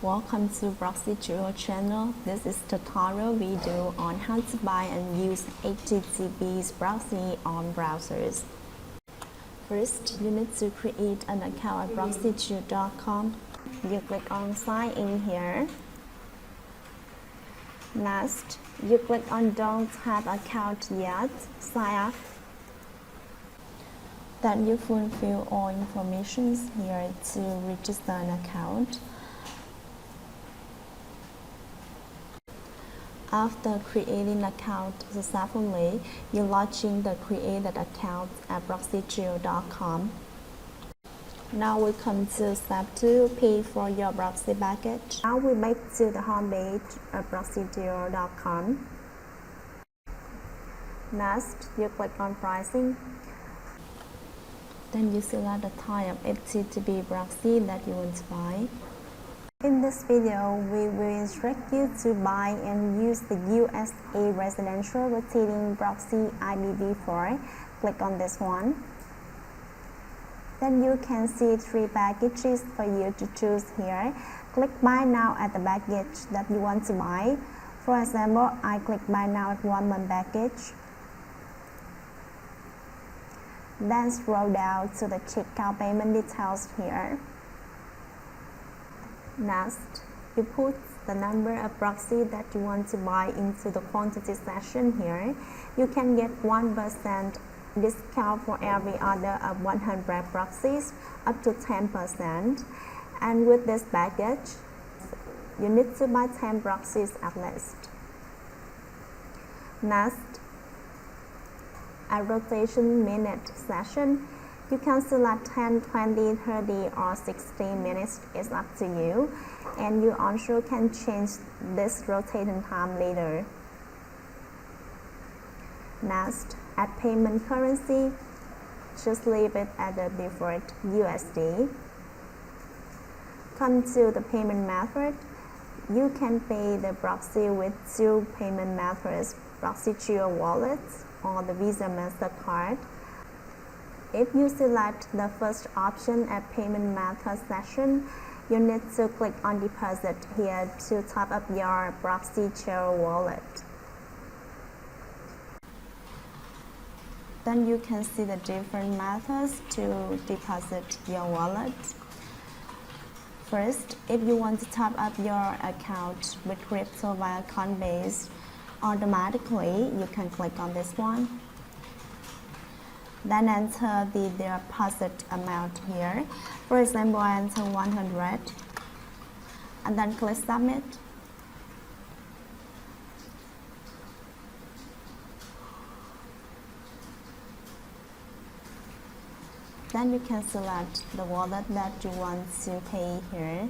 Welcome to Proxy channel. This is tutorial video on how to buy and use HTTP proxy on browsers. First, you need to create an account at proxy.com. You click on sign in here. Next, you click on don't have account yet, sign up. Then you fulfill all information here to register an account. After creating an account successfully, you log in the created account at proxy.com. Now we come to step 2, pay for your proxy package. Now we back to the home page at proxy.com. Next, you click on pricing. Then you select the type of HTTP proxy that you want to buy. In this video, we will instruct you to buy and use the USA Residential Rotating Proxy IPv4. Click on this one. Then you can see 3 packages for you to choose here. Click buy now at the package that you want to buy. For example, I click buy now at 1 month package. Then scroll down to the checkout payment details here. Next, you put the number of proxy that you want to buy into the quantity section here. You can get 1% discount for every order of 100 proxies, up to 10%. And with this package, you need to buy 10 proxies at least. Next, at rotation minute session, you can select 10, 20, 30 or 60 minutes, it's up to you. And you also can change this rotating time later. Next, at payment currency, just leave it at the default USD. Come to the payment method. You can pay the proxy with 2 payment methods, Proxy Wallet or the Visa MasterCard. If you select the first option at payment method section, you need to click on deposit here to top up your Proxy wallet. Then you can see the different methods to deposit your wallet. First, if you want to top up your account with crypto via Coinbase automatically, you can click on this one. Then enter the deposit amount here. For example, I enter 100 and then click submit. Then you can select the wallet that you want to pay here.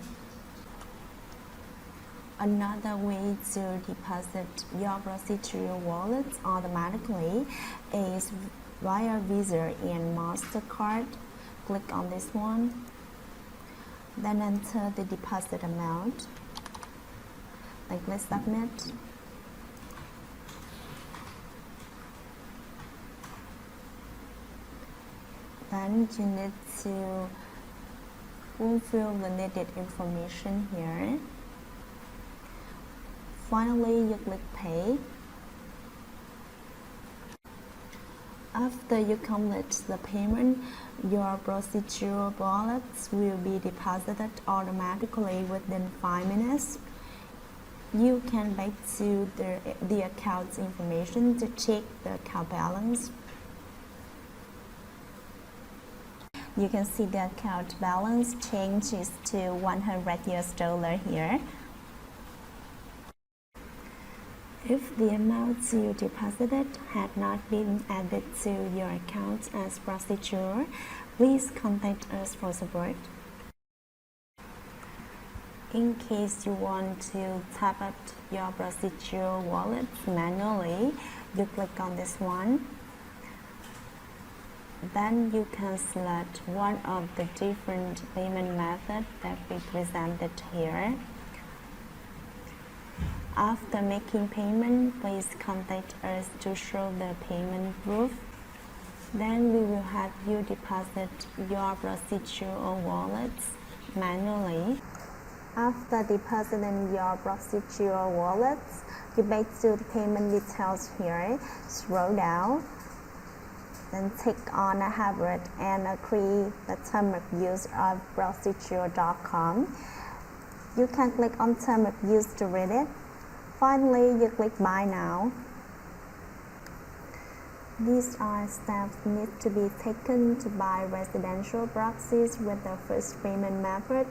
Another way to deposit your Proxy wallet automatically is via Visa and MasterCard. Click on this one. Then enter the deposit amount. Then click submit. Then you need to fulfill the needed information here. Finally, you click pay. After you complete the payment, your Proxy wallets will be deposited automatically within 5 minutes. You can back to the account's information to check the account balance. You can see the account balance changes to $100 here. If the amount you deposited had not been added to your account as procedure, please contact us for support. In case you want to top up your Proxy wallet manually, you click on this one. Then you can select one of the different payment methods that we presented here. After making payment, please contact us to show the payment proof. Then we will have you deposit your Proxy wallets manually. After depositing your proxy to your wallet, you back to the payment details here, scroll down, then click on have read and agree the term of use of proxy.com. You can click on term of use to read it. Finally, you click buy now. These are steps need to be taken to buy residential proxies with the first payment method,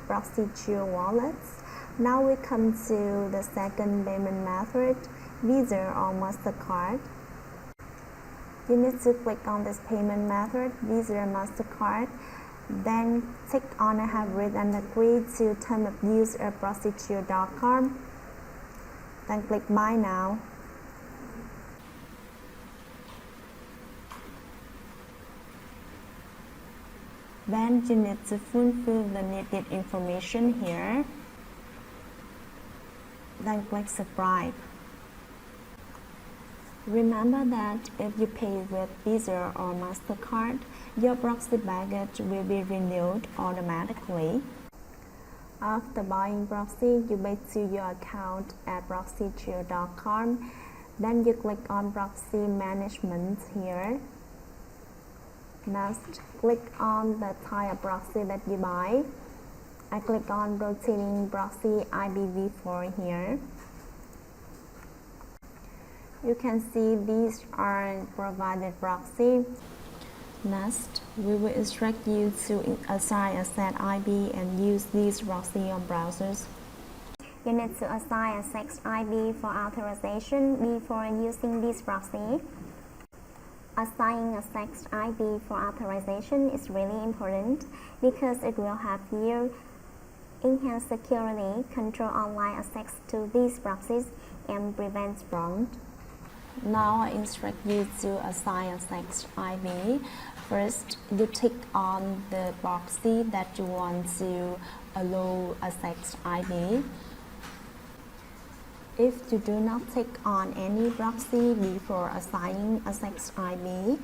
proxy to your wallets. Now we come to the second payment method, Visa or MasterCard. You need to click on this payment method, Visa or MasterCard. Then click on have read and agree to term of use of proxy.com. Then click buy now. Then you need to fulfill the needed information here. Then click subscribe. Remember that if you pay with Visa or MasterCard, your proxy package will be renewed automatically. After buying proxy, you back to your account at proxy.com. Then you click on proxy management here. Next, click on the type of proxy that you buy. I click on rotating proxy IPv4 here. You can see these are provided proxy. Next, we will instruct you to assign a set IP and use these proxy on browsers. You need to assign a set IP for authorization before using this proxy. Assigning a set IP for authorization is really important because it will help you enhance security, control online access to these proxies, and prevent fraud. Now I instruct you to assign a set IP. First, you click on the proxy that you want to allow a set IP. If you do not click on any proxy before assigning a set IP,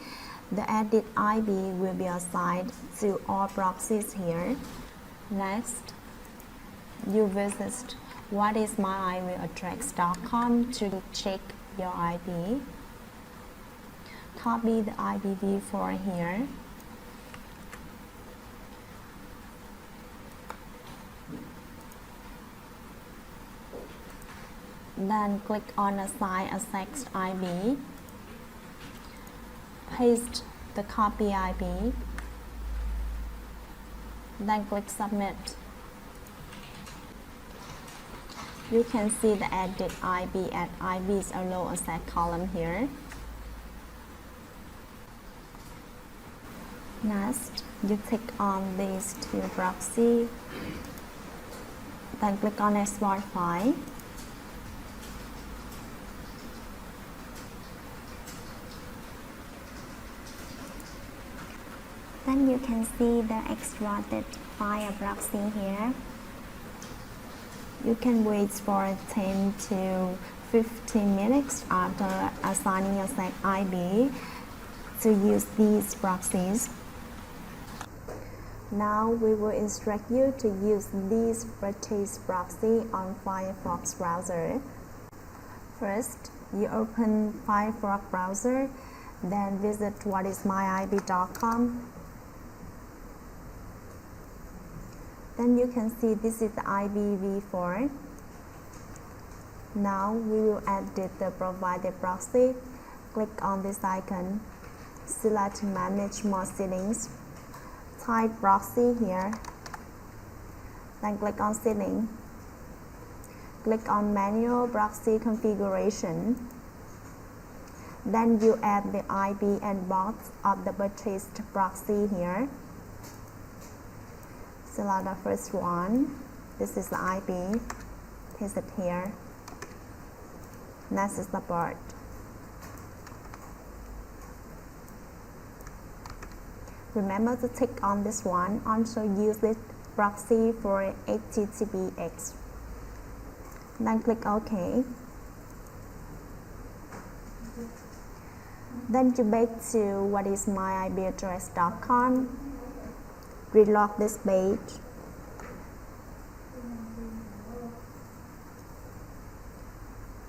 the added IP will be assigned to all proxies here. Next, you visit whatismyipaddress.com to check your IP. Copy the IPv4 here. Then click on assign a set IP. Paste the copy IP. Then click submit. You can see the added IP at IP's allow access column here. Next, you click on these two proxy. Then click on export file. Then you can see the extracted file proxy here. You can wait for 10 to 15 minutes after assigning a set IP to use these proxies. Now we will instruct you to use these purchase proxy on Firefox browser. First, you open Firefox browser, then visit whatismyip.com. Then you can see this is the IPv4. Now we will edit the provided proxy. Click on this icon. Select Manage More Settings. Type proxy here. Then click on Setting. Click on Manual Proxy Configuration. Then you add the IP and box of the purchased proxy here. Select the first one. This is the IP. Paste it here. Next is the port. Remember to click on this one. Also use this proxy for HTTPS. Then click OK. Then you back to whatismyipaddress.com. Relog this page.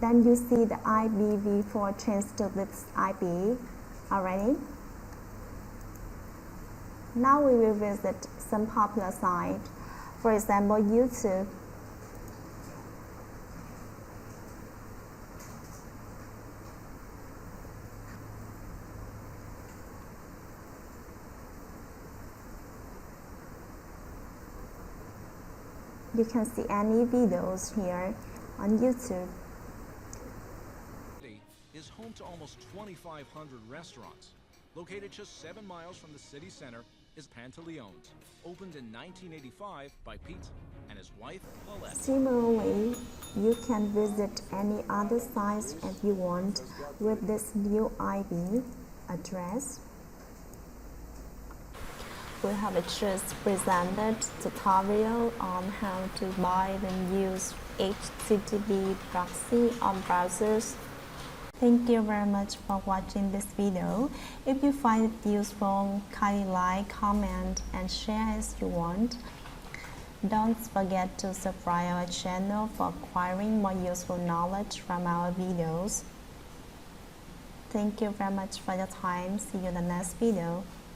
Then you see the IPv4 changed to this IP already. Now we will visit some popular sites, for example YouTube. You can see any videos here on YouTube. Is home to almost 2,500 restaurants. Located just 7 miles from the city center is Pantaleone's, opened in 1985 by Pete and his wife, Paulette. Similarly, you can visit any other sites if you want with this new IP address. We have just presented tutorial on how to buy and use HTTP proxy on browsers. Thank you very much for watching this video. If you find it useful, kindly like, comment, and share as you want. Don't forget to subscribe our channel for acquiring more useful knowledge from our videos. Thank you very much for your time. See you in the next video.